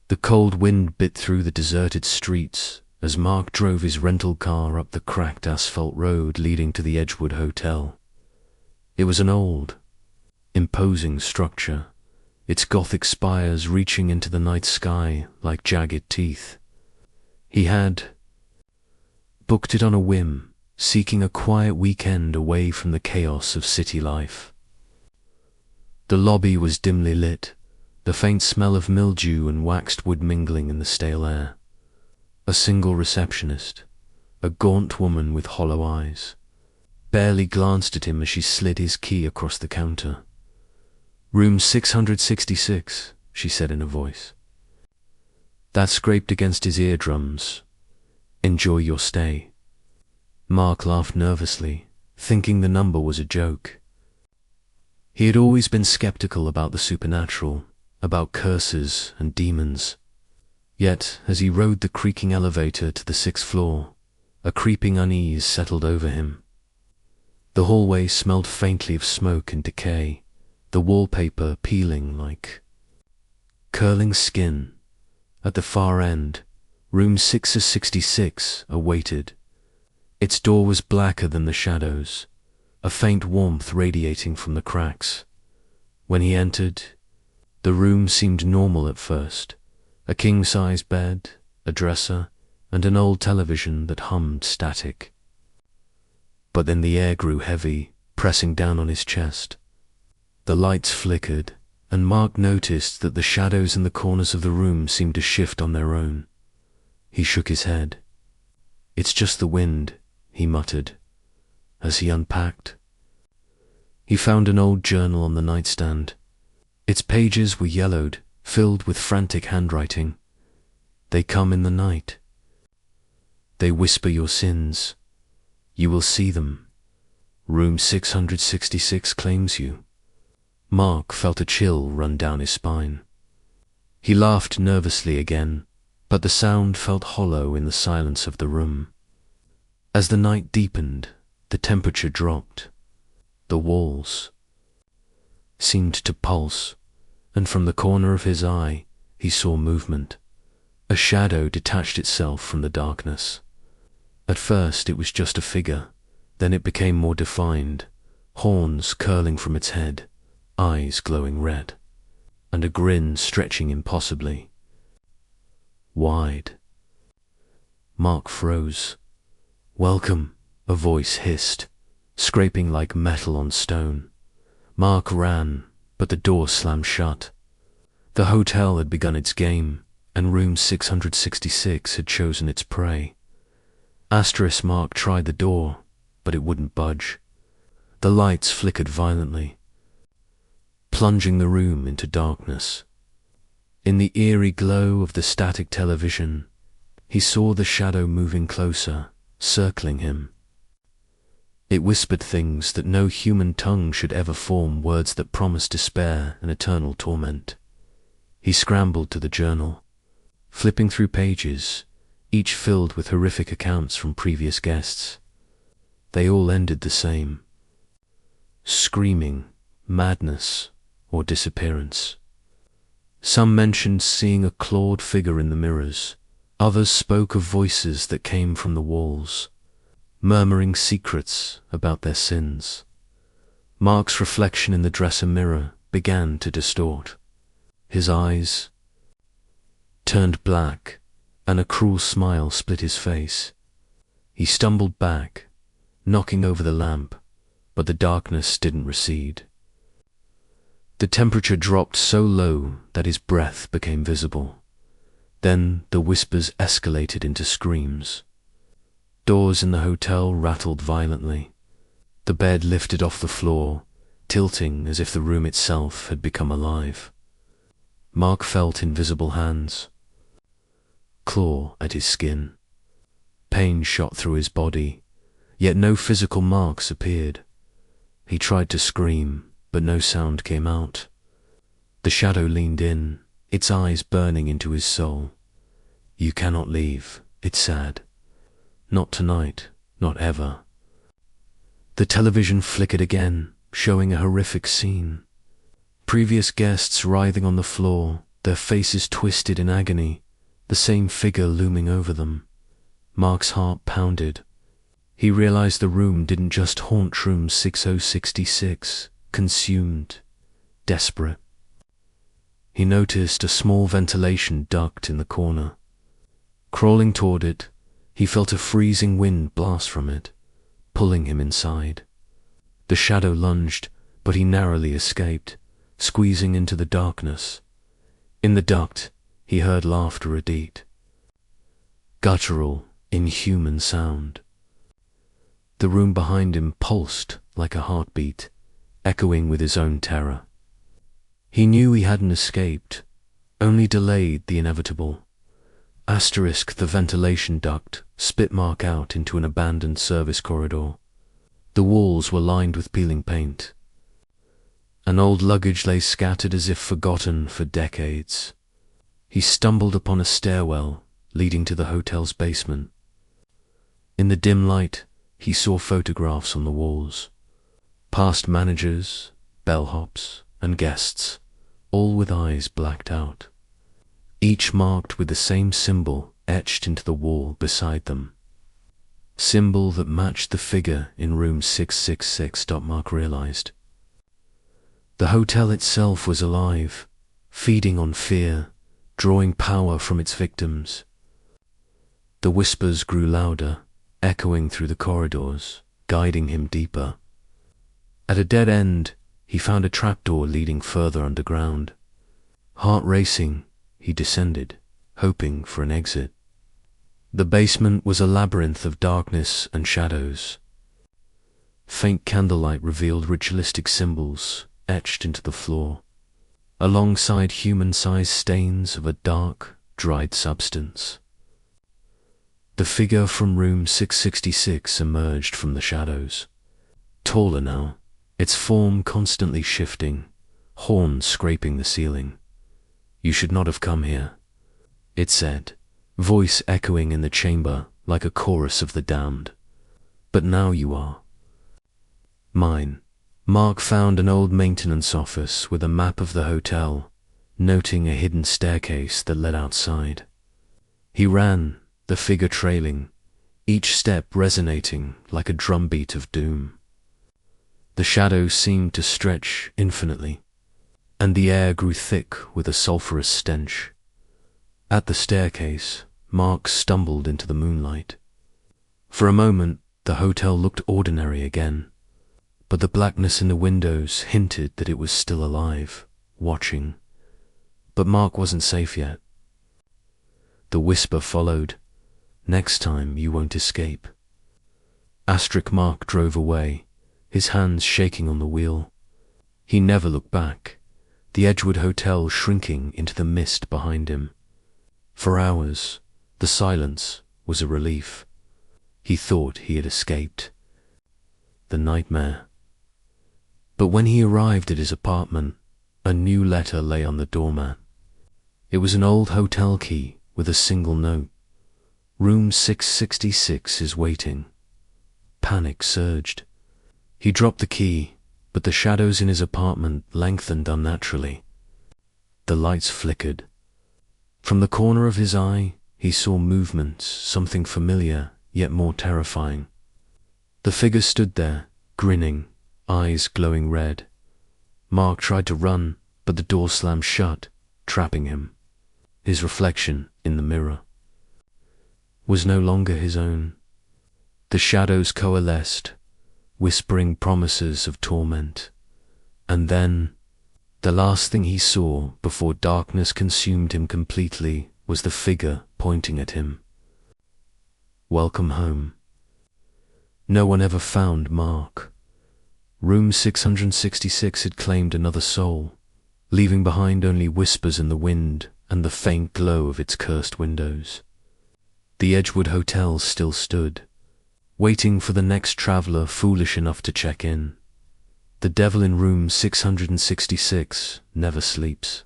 The cold wind bit through the deserted streets as Mark drove his rental car up the cracked asphalt road leading to the Edgewood Hotel. It was an old, imposing structure, its Gothic spires reaching into the night sky like jagged teeth. He had booked it on a whim, seeking a quiet weekend away from the chaos of city life. The lobby was dimly lit, the faint smell of mildew and waxed wood mingling in the stale air. A single receptionist, a gaunt woman with hollow eyes, barely glanced at him as she slid his key across the counter. "Room 666, she said in a voice. That scraped against his eardrums. "Enjoy your stay." Mark laughed nervously, thinking the number was a joke. He had always been skeptical about the supernatural, about curses and demons. Yet, as he rode the creaking elevator to the 6th floor, a creeping unease settled over him. The hallway smelled faintly of smoke and decay, the wallpaper peeling like curling skin. At the far end, room 666 awaited. Its door was blacker than the shadows, a faint warmth radiating from the cracks. When he entered, the room seemed normal at first. A king-size bed, a dresser, and an old television that hummed static. But then the air grew heavy, pressing down on his chest. The lights flickered, and Mark noticed that the shadows in the corners of the room seemed to shift on their own. He shook his head. "It's just the wind," he muttered, as he unpacked. He found an old journal on the nightstand. Its pages were yellowed, filled with frantic handwriting. "They come in the night. They whisper your sins. You will see them. Room 666 claims you." Mark felt a chill run down his spine. He laughed nervously again, but the sound felt hollow in the silence of the room. As the night deepened, the temperature dropped. The walls seemed to pulse, and from the corner of his eye he saw movement. A shadow detached itself from the darkness. At first it was just a figure, then it became more defined, horns curling from its head, eyes glowing red, and a grin stretching impossibly wide. Mark froze. "Welcome," a voice hissed, scraping like metal on stone. Mark ran, but the door slammed shut. The hotel had begun its game, and room 666 had chosen its prey. Mark tried the door, but it wouldn't budge. The lights flickered violently, plunging the room into darkness. In the eerie glow of the static television, he saw the shadow moving closer, circling him. It whispered things that no human tongue should ever form, words that promised despair and eternal torment. He scrambled to the journal, flipping through pages, each filled with horrific accounts from previous guests. They all ended the same: screaming, madness, or disappearance. Some mentioned seeing a clawed figure in the mirrors. Others spoke of voices that came from the walls, murmuring secrets about their sins. Mark's reflection in the dresser mirror began to distort. His eyes turned black, and a cruel smile split his face. He stumbled back, knocking over the lamp, but the darkness didn't recede. The temperature dropped so low that his breath became visible. Then the whispers escalated into screams. Doors in the hotel rattled violently. The bed lifted off the floor, tilting as if the room itself had become alive. Mark felt invisible hands claw at his skin. Pain shot through his body, yet no physical marks appeared. He tried to scream, but no sound came out. The shadow leaned in, its eyes burning into his soul. "You cannot leave," it said. "Not tonight, not ever." The television flickered again, showing a horrific scene. Previous guests writhing on the floor, their faces twisted in agony, the same figure looming over them. Mark's heart pounded. He realized the room didn't just haunt room 6066, consumed, desperate. He noticed a small ventilation duct in the corner. Crawling toward it, he felt a freezing wind blast from it, pulling him inside. The shadow lunged, but he narrowly escaped, squeezing into the darkness. In the duct, he heard laughter repeat. Guttural, inhuman sound. The room behind him pulsed like a heartbeat, echoing with his own terror. He knew he hadn't escaped, only delayed the inevitable. Asterisk the ventilation duct spit Mark out into an abandoned service corridor. The walls were lined with peeling paint. An old luggage lay scattered as if forgotten for decades. He stumbled upon a stairwell leading to the hotel's basement. In the dim light, he saw photographs on the walls. Past managers, bellhops, and guests, all with eyes blacked out. Each marked with the same symbol etched into the wall beside them. Symbol that matched the figure in room 666. Mark realized. The hotel itself was alive, feeding on fear, drawing power from its victims. The whispers grew louder, echoing through the corridors, guiding him deeper. At a dead end, he found a trapdoor leading further underground. Heart racing, he descended, hoping for an exit. The basement was a labyrinth of darkness and shadows. Faint candlelight revealed ritualistic symbols etched into the floor, alongside human-sized stains of a dark, dried substance. The figure from room 666 emerged from the shadows. Taller now, its form constantly shifting, horns scraping the ceiling. "You should not have come here," it said, voice echoing in the chamber like a chorus of the damned. "But now you are." Mine. Mark found an old maintenance office with a map of the hotel, noting a hidden staircase that led outside. He ran, the figure trailing, each step resonating like a drumbeat of doom. The shadows seemed to stretch infinitely, and the air grew thick with a sulphurous stench. At the staircase, Mark stumbled into the moonlight. For a moment, the hotel looked ordinary again, but the blackness in the windows hinted that it was still alive, watching. But Mark wasn't safe yet. The whisper followed, "Next time you won't escape." Mark drove away, his hands shaking on the wheel. He never looked back, the Edgewood Hotel shrinking into the mist behind him. For hours, the silence was a relief. He thought he had escaped the nightmare. But when he arrived at his apartment, a new letter lay on the doormat. It was an old hotel key with a single note. "Room 666 is waiting." Panic surged. He dropped the key, but the shadows in his apartment lengthened unnaturally. The lights flickered. From the corner of his eye, he saw movements, something familiar, yet more terrifying. The figure stood there, grinning, eyes glowing red. Mark tried to run, but the door slammed shut, trapping him. His reflection in the mirror was no longer his own. The shadows coalesced, whispering promises of torment. And then, the last thing he saw before darkness consumed him completely was the figure pointing at him. Welcome home. No one ever found Mark. Room 666 had claimed another soul, leaving behind only whispers in the wind and the faint glow of its cursed windows. The Edgewood Hotel still stood, waiting for the next traveler foolish enough to check in. The devil in room 666 never sleeps.